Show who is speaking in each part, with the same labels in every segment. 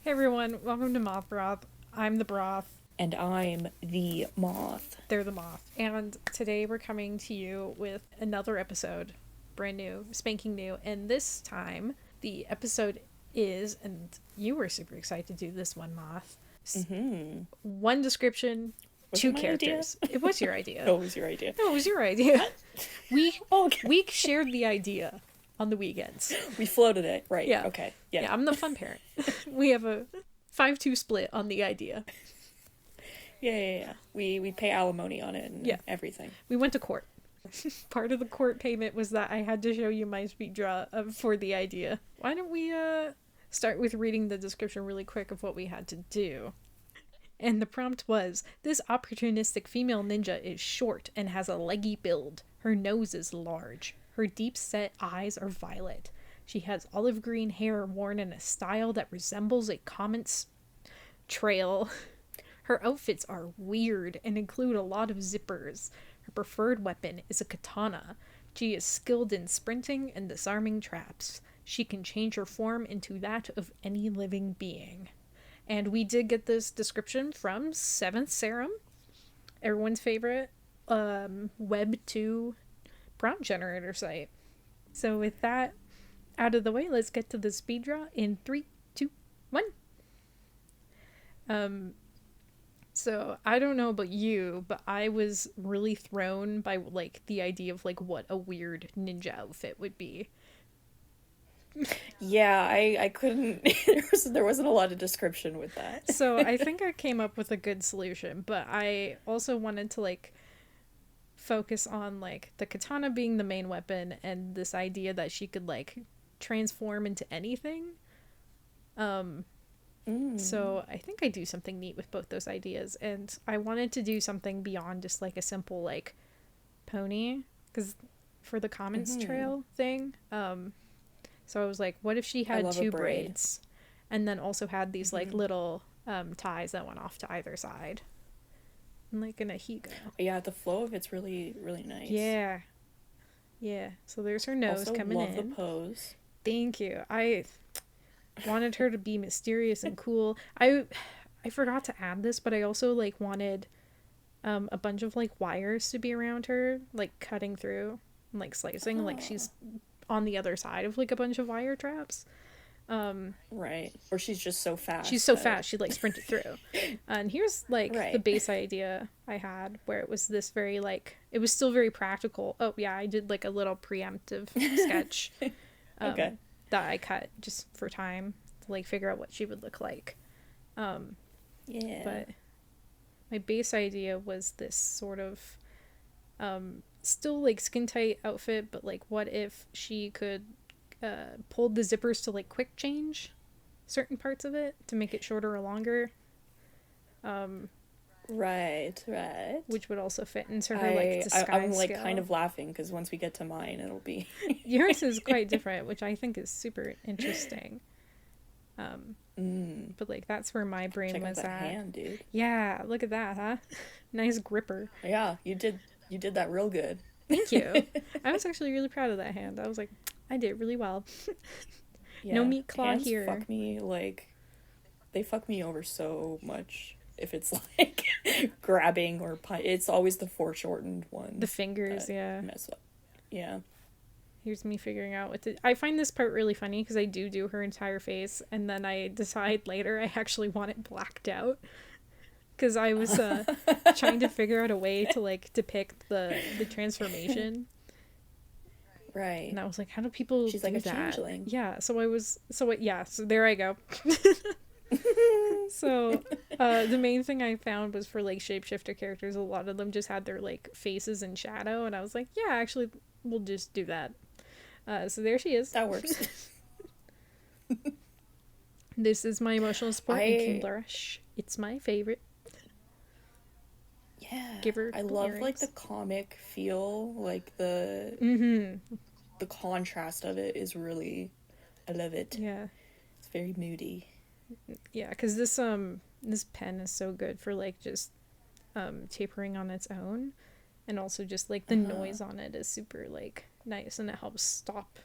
Speaker 1: Hey everyone, welcome to Moth Broth. I'm the broth,
Speaker 2: And I'm the moth.
Speaker 1: they're the moth. And today we're coming to you with another episode, brand new, spanking new. And this time, the episode is, and you were super excited to do this one, Moth. One description,
Speaker 2: Was
Speaker 1: two
Speaker 2: it my idea?
Speaker 1: characters. It was your idea.
Speaker 2: No, it was your idea.
Speaker 1: No, it was your idea. We
Speaker 2: Okay.
Speaker 1: we shared the idea on the weekends.
Speaker 2: We floated it. Right.
Speaker 1: Yeah.
Speaker 2: Okay. Yeah.
Speaker 1: Yeah, I'm the fun parent. We have a 5-2 split on the idea.
Speaker 2: Yeah. We pay alimony on it and
Speaker 1: Yeah.
Speaker 2: everything.
Speaker 1: We went to court. Part of the court payment was that I had to show you my speed draw for the idea. Why don't we start with reading the description really quick of what we had to do? And the prompt was, this opportunistic female ninja is short and has a leggy build. Her nose is large. Her deep-set eyes are violet. She has olive green hair worn in a style that resembles a comet's trail. Her outfits are weird and include a lot of zippers. Her preferred weapon is a katana. She is skilled in sprinting and disarming traps. She can change her form into that of any living being. And we did get this description from Seventh Serum, everyone's favorite Web 2 prompt generator site. So with that out of the way, let's get to the speed draw in 3, 2, 1. So I don't know about you, but I was really thrown by like the idea of like what a weird ninja outfit would be.
Speaker 2: Yeah, I couldn't. There wasn't a lot of description with that.
Speaker 1: So I think I came up with a good solution, but I also wanted to like focus on like the katana being the main weapon and this idea that she could like transform into anything. So I think I do something neat with both those ideas, and I wanted to do something beyond just like a simple like pony, because for the comments trail thing, so I was like, what if she had
Speaker 2: love a
Speaker 1: two
Speaker 2: braid.
Speaker 1: braids and then also had these like little ties that went off to either side, and like an ahigo.
Speaker 2: Yeah, the flow of it's really, really nice.
Speaker 1: Yeah. So there's her nose
Speaker 2: Also,
Speaker 1: coming
Speaker 2: love
Speaker 1: in.
Speaker 2: the pose.
Speaker 1: Thank you. I wanted her to be mysterious and cool. I forgot to add this, but I also like wanted a bunch of like wires to be around her, like cutting through and like slicing, like she's on the other side of like a bunch of wire traps.
Speaker 2: Right. Or she's just so fast.
Speaker 1: She's so fast, she like sprinted through. And here's like
Speaker 2: Right.
Speaker 1: the base idea I had, where it was this very like, it was still very practical. Oh yeah, I did like a little preemptive sketch.
Speaker 2: Okay.
Speaker 1: That I cut just for time to like figure out what she would look like.
Speaker 2: Yeah.
Speaker 1: But my base idea was this sort of still like skin tight outfit, but like what if she could pull the zippers to like quick change certain parts of it to make it shorter or longer,
Speaker 2: Right.
Speaker 1: which would also fit into her like disguise
Speaker 2: I'm like
Speaker 1: skill.
Speaker 2: kind of laughing because once we get to mine, it'll be.
Speaker 1: Yours is quite different, which I think is super interesting. But like that's where my brain
Speaker 2: Check out
Speaker 1: was
Speaker 2: that
Speaker 1: at.
Speaker 2: hand, dude.
Speaker 1: Yeah, look at that, huh? Nice gripper.
Speaker 2: Yeah, you did that real good.
Speaker 1: Thank you. I was actually really proud of that hand. I was like, I did really well. No meat claw
Speaker 2: hands
Speaker 1: here.
Speaker 2: Fuck me, like they fuck me over so much. If it's like grabbing or it's always the foreshortened one.
Speaker 1: The fingers, yeah.
Speaker 2: Mess up. Yeah.
Speaker 1: Here's me figuring out what to. I find this part really funny because I do her entire face, and then I decide later I actually want it blacked out. Because I was trying to figure out a way to like depict the transformation.
Speaker 2: Right.
Speaker 1: And I was like, how do people
Speaker 2: She's
Speaker 1: do
Speaker 2: like a
Speaker 1: that?
Speaker 2: changeling.
Speaker 1: Yeah, so there I go. So the main thing I found was for like shapeshifter characters, a lot of them just had their like faces in shadow, and I was like, yeah, actually we'll just do that. So there she is.
Speaker 2: That works.
Speaker 1: This is my emotional support ink blush. It's my favorite.
Speaker 2: Yeah.
Speaker 1: Give her
Speaker 2: I
Speaker 1: the
Speaker 2: love
Speaker 1: earrings.
Speaker 2: like the comic feel, like the contrast of it is really, I love it.
Speaker 1: Yeah.
Speaker 2: It's very moody.
Speaker 1: Yeah, because this pen is so good for like just tapering on its own, and also just like the noise on it is super like nice, and it helps stop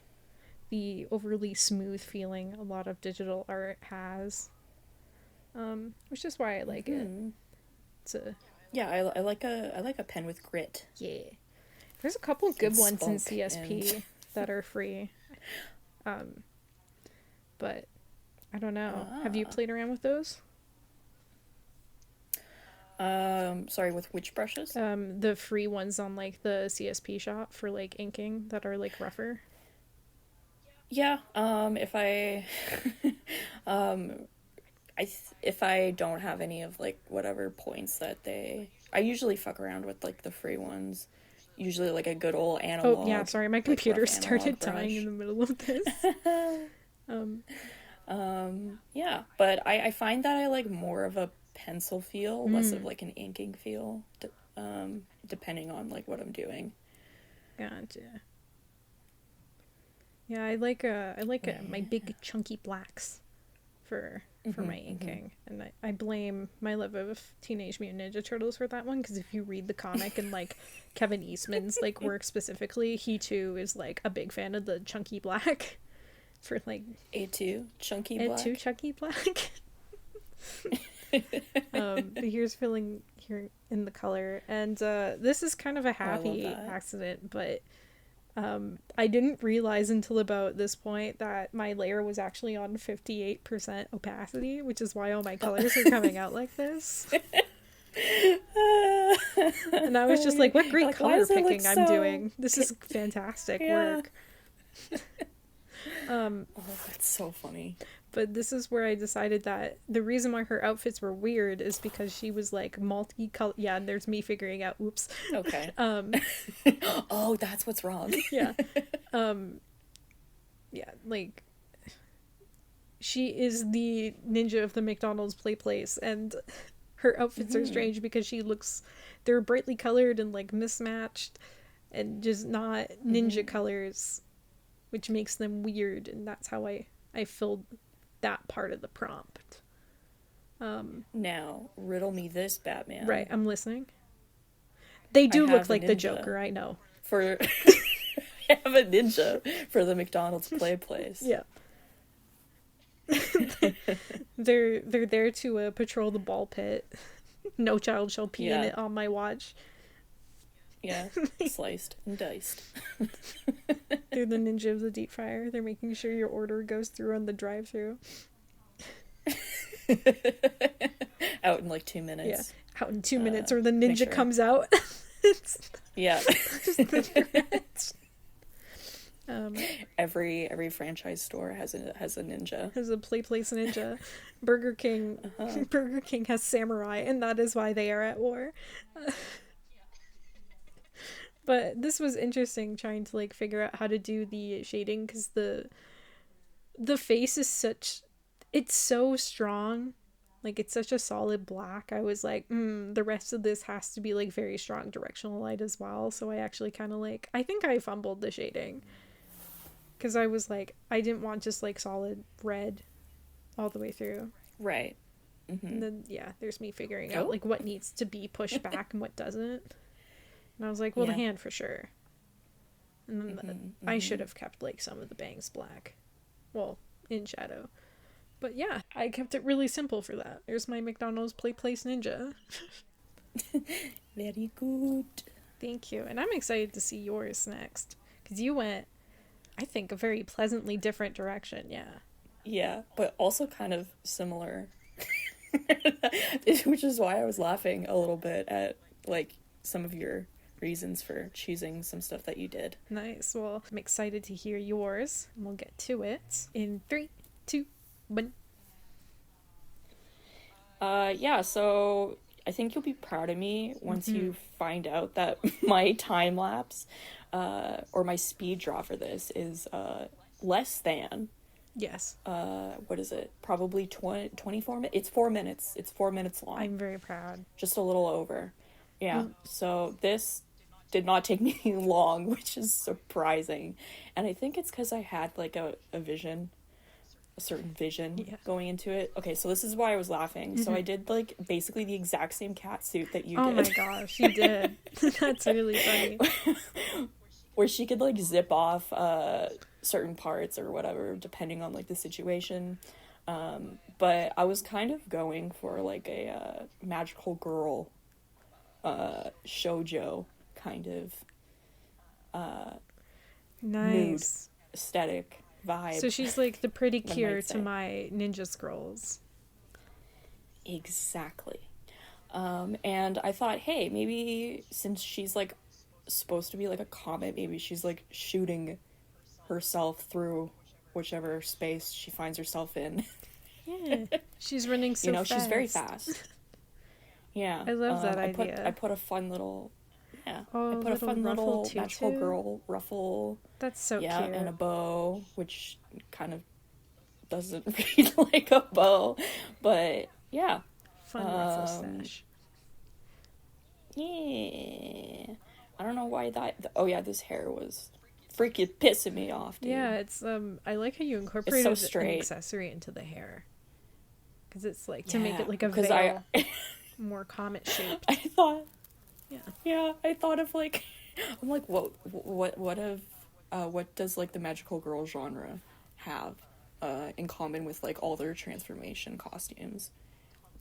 Speaker 1: the overly smooth feeling a lot of digital art has. Which is why I like it. It's a
Speaker 2: Yeah, I like a pen with grit.
Speaker 1: yeah. There's a couple good
Speaker 2: And
Speaker 1: ones in
Speaker 2: spunk
Speaker 1: CSP
Speaker 2: and-
Speaker 1: that are free. But I don't know. Have you played around with those?
Speaker 2: Sorry, with which brushes?
Speaker 1: The free ones on like the CSP shop for like inking that are like rougher.
Speaker 2: Yeah, if I, if I don't have any of like whatever points that I usually fuck around with like the free ones. Usually like a good old analog.
Speaker 1: Oh yeah, sorry, my
Speaker 2: like,
Speaker 1: computer
Speaker 2: rough
Speaker 1: started
Speaker 2: analog
Speaker 1: dying in
Speaker 2: brush.
Speaker 1: the middle of this.
Speaker 2: Yeah, but I find that I like more of a pencil feel, less of like an inking feel, depending on like what I'm doing.
Speaker 1: Gotcha. Yeah, I like my big chunky blacks for my inking, and I blame my love of Teenage Mutant Ninja Turtles for that one, because if you read the comic and like Kevin Eastman's like work specifically, he too is like a big fan of the chunky black for like
Speaker 2: A2 chunky black.
Speaker 1: A2 chunky black. But here's filling here in the color, and this is kind of a happy accident, but I didn't realize until about this point that my layer was actually on 58% opacity, which is why all my colors are coming out like this. And I was just like, what great color picking I'm doing. This is fantastic work.
Speaker 2: Oh, that's so funny.
Speaker 1: But this is where I decided that the reason why her outfits were weird is because she was like multicolored. Yeah, and there's me figuring out. Oops.
Speaker 2: Okay. Oh, that's what's wrong.
Speaker 1: Yeah. Yeah, like she is the ninja of the McDonald's play place, and her outfits are strange because they're brightly colored and like mismatched and just not ninja colors, which makes them weird, and that's how I filled that part of the prompt.
Speaker 2: Now, riddle me this, Batman.
Speaker 1: Right, I'm listening. They do look like the Joker, I know.
Speaker 2: I have a ninja for the McDonald's play place.
Speaker 1: Yeah. They're there to patrol the ball pit. No child shall pee in it on my watch.
Speaker 2: Yeah, sliced and diced.
Speaker 1: They're the ninja of the deep fryer. They're making sure your order goes through on the drive-thru.
Speaker 2: Out in like 2 minutes.
Speaker 1: Yeah, out in 2 minutes, or the ninja comes out.
Speaker 2: Yeah.
Speaker 1: Just the threats.
Speaker 2: Every franchise store has a ninja.
Speaker 1: Has a place ninja. Burger King has samurai, and that is why they are at war. But this was interesting, trying to like figure out how to do the shading, because the face is it's so strong, like it's such a solid black. I was like, the rest of this has to be like very strong directional light as well. So I actually kind of I think I fumbled the shading, because I was like, I didn't want just like solid red all the way through.
Speaker 2: Right.
Speaker 1: And then there's me figuring out like what needs to be pushed back and what doesn't. And I was like, well, the hand for sure. And then I should have kept like some of the bangs black. Well, in shadow. But yeah, I kept it really simple for that. There's my McDonald's play place ninja.
Speaker 2: Very good.
Speaker 1: Thank you. And I'm excited to see yours next. Because you went, I think, a very pleasantly different direction. Yeah.
Speaker 2: Yeah, but also kind of similar. Which is why I was laughing a little bit at like some of your reasons for choosing some stuff that you did.
Speaker 1: Nice. Well, I'm excited to hear yours, and we'll get to it in 3, 2, 1.
Speaker 2: Yeah, so I think you'll be proud of me once you find out that my time lapse or my speed draw for this is less than
Speaker 1: Yes.
Speaker 2: What is it? Probably 24 minutes. It's 4 minutes. It's 4 minutes long.
Speaker 1: I'm very proud.
Speaker 2: Just a little over. Yeah. So this did not take me long, which is surprising. And I think it's because I had like a certain vision going into it. Okay, so this is why I was laughing. So I did like basically the exact same cat suit that you did.
Speaker 1: Oh my gosh, you did. That's really funny.
Speaker 2: Where she could like zip off certain parts or whatever, depending on like the situation. But I was kind of going for like a magical girl shoujo kind of mood,
Speaker 1: Nice.
Speaker 2: aesthetic, vibe.
Speaker 1: So she's like the pretty
Speaker 2: one
Speaker 1: cure
Speaker 2: might
Speaker 1: to
Speaker 2: say.
Speaker 1: my ninja scrolls.
Speaker 2: Exactly. And I thought, hey, maybe since she's like supposed to be like a comet, maybe she's like shooting herself through whichever space she finds herself in.
Speaker 1: Yeah. She's running so
Speaker 2: You know,
Speaker 1: fast.
Speaker 2: she's very fast. Yeah.
Speaker 1: I love that idea.
Speaker 2: I put a fun little, yeah.
Speaker 1: Oh,
Speaker 2: I put a fun little
Speaker 1: tutu?
Speaker 2: magical girl ruffle.
Speaker 1: That's so
Speaker 2: Yeah,
Speaker 1: cute.
Speaker 2: and a bow, which kind of doesn't read like a bow, but yeah.
Speaker 1: Fun ruffle stash.
Speaker 2: Yeah. I don't know why oh yeah, this hair was freaking pissing me off, dude.
Speaker 1: Yeah, it's I like how you incorporated
Speaker 2: It's so straight.
Speaker 1: an accessory into the hair. Because it's like to make it like a
Speaker 2: because
Speaker 1: veil, more comet shaped.
Speaker 2: I thought,
Speaker 1: Yeah.
Speaker 2: I thought of like, I'm like, what does like the magical girl genre have in common with like all their transformation costumes?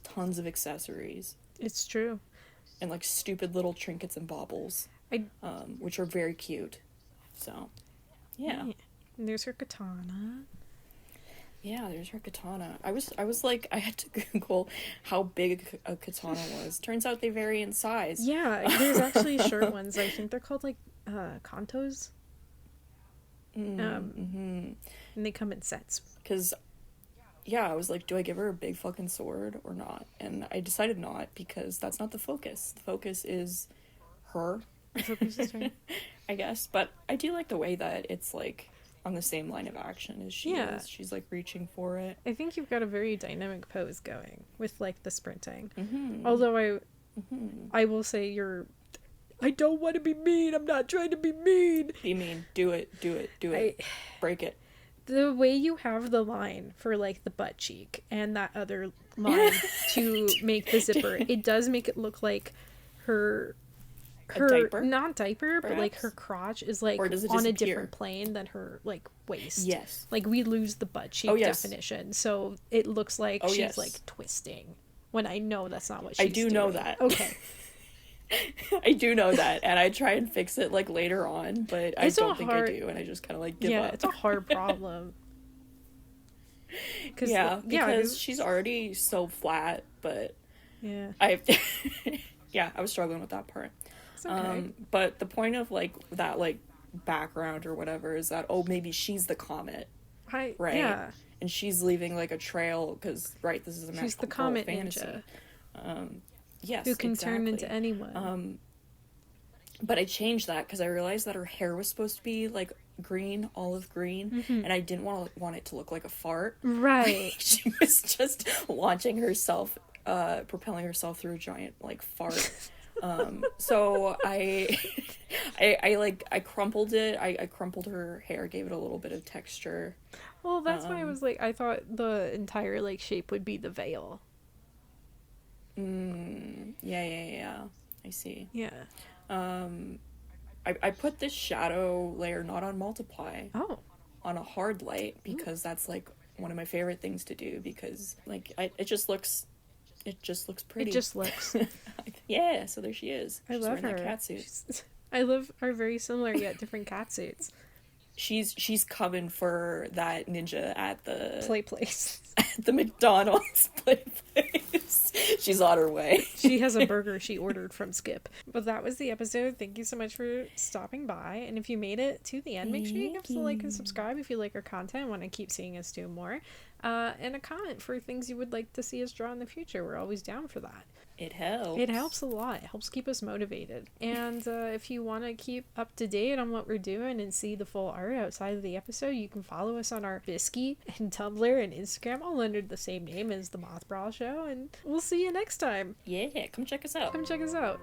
Speaker 2: Tons of accessories.
Speaker 1: It's true.
Speaker 2: And like stupid little trinkets and baubles, which are very cute. So, yeah.
Speaker 1: And there's her katana.
Speaker 2: Yeah, there's her katana. I was like, I had to Google how big a katana was. Turns out they vary in size.
Speaker 1: Yeah, there's actually short ones. I think they're called like kantos. And they come in sets.
Speaker 2: Because, yeah, I was like, do I give her a big fucking sword or not? And I decided not, because that's not the focus. The focus is her.
Speaker 1: The focus is her.
Speaker 2: I guess. But I do like the way that it's like on the same line of action as she is. She's like reaching for it.
Speaker 1: I think you've got a very dynamic pose going with like the sprinting. Although I will say I don't want to be mean. I'm not trying to be mean.
Speaker 2: Be mean. Do it. Break it.
Speaker 1: The way you have the line for like the butt cheek and that other line to make the zipper, it does make it look like her
Speaker 2: diaper?
Speaker 1: Not diaper,
Speaker 2: Perhaps?
Speaker 1: but like her crotch is like
Speaker 2: Or does it
Speaker 1: on a
Speaker 2: disappear?
Speaker 1: different plane than her like waist.
Speaker 2: Yes.
Speaker 1: Like we lose the butt cheek definition, so it looks like she's like twisting. When I know that's not what she's doing.
Speaker 2: know that.
Speaker 1: Okay.
Speaker 2: I do know that, and I try and fix it like later on, but I don't think I do, and I just kind of like give up.
Speaker 1: Yeah, it's a hard problem.
Speaker 2: Because she's already so flat, but I was struggling with that part.
Speaker 1: It's okay.
Speaker 2: But the point of like that like background or whatever is that maybe she's the comet, right?
Speaker 1: Yeah,
Speaker 2: and she's leaving like a trail because this is a magical
Speaker 1: she's the
Speaker 2: girl
Speaker 1: comet
Speaker 2: fantasy.
Speaker 1: ninja.
Speaker 2: Yes,
Speaker 1: who can turn into anyone.
Speaker 2: But I changed that because I realized that her hair was supposed to be like green, olive green, and I didn't want it to look like a fart.
Speaker 1: Right.
Speaker 2: She was just launching herself, propelling herself through a giant like fart. So I crumpled it. I crumpled her hair, gave it a little bit of texture.
Speaker 1: Well, that's why I was like, I thought the entire like shape would be the veil.
Speaker 2: Yeah. I see.
Speaker 1: Yeah.
Speaker 2: I put this shadow layer not on multiply.
Speaker 1: Oh.
Speaker 2: On a hard light because that's like one of my favorite things to do because like it just looks pretty.
Speaker 1: It just looks.
Speaker 2: Yeah, so there she is.
Speaker 1: She's
Speaker 2: love
Speaker 1: wearing
Speaker 2: her.
Speaker 1: That catsuit. I love our very similar yet different catsuits.
Speaker 2: She's coming for that ninja at the
Speaker 1: play place.
Speaker 2: At the McDonald's play place. She's on her way.
Speaker 1: She has a burger she ordered from Skip. But that was the episode. Thank you so much for stopping by. And if you made it to the end, make sure you give us a like and subscribe if you like our content and want to keep seeing us do more. And a comment for things you would like to see us draw in the future. We're always down for that.
Speaker 2: It helps.
Speaker 1: It helps a lot. It helps keep us motivated. And if you want to keep up to date on what we're doing and see the full art outside of the episode, you can follow us on our Bisky and Tumblr and Instagram, all under the same name as The Moth Brawl Show. And we'll see you next time.
Speaker 2: Yeah, come check us out.
Speaker 1: Come check us out.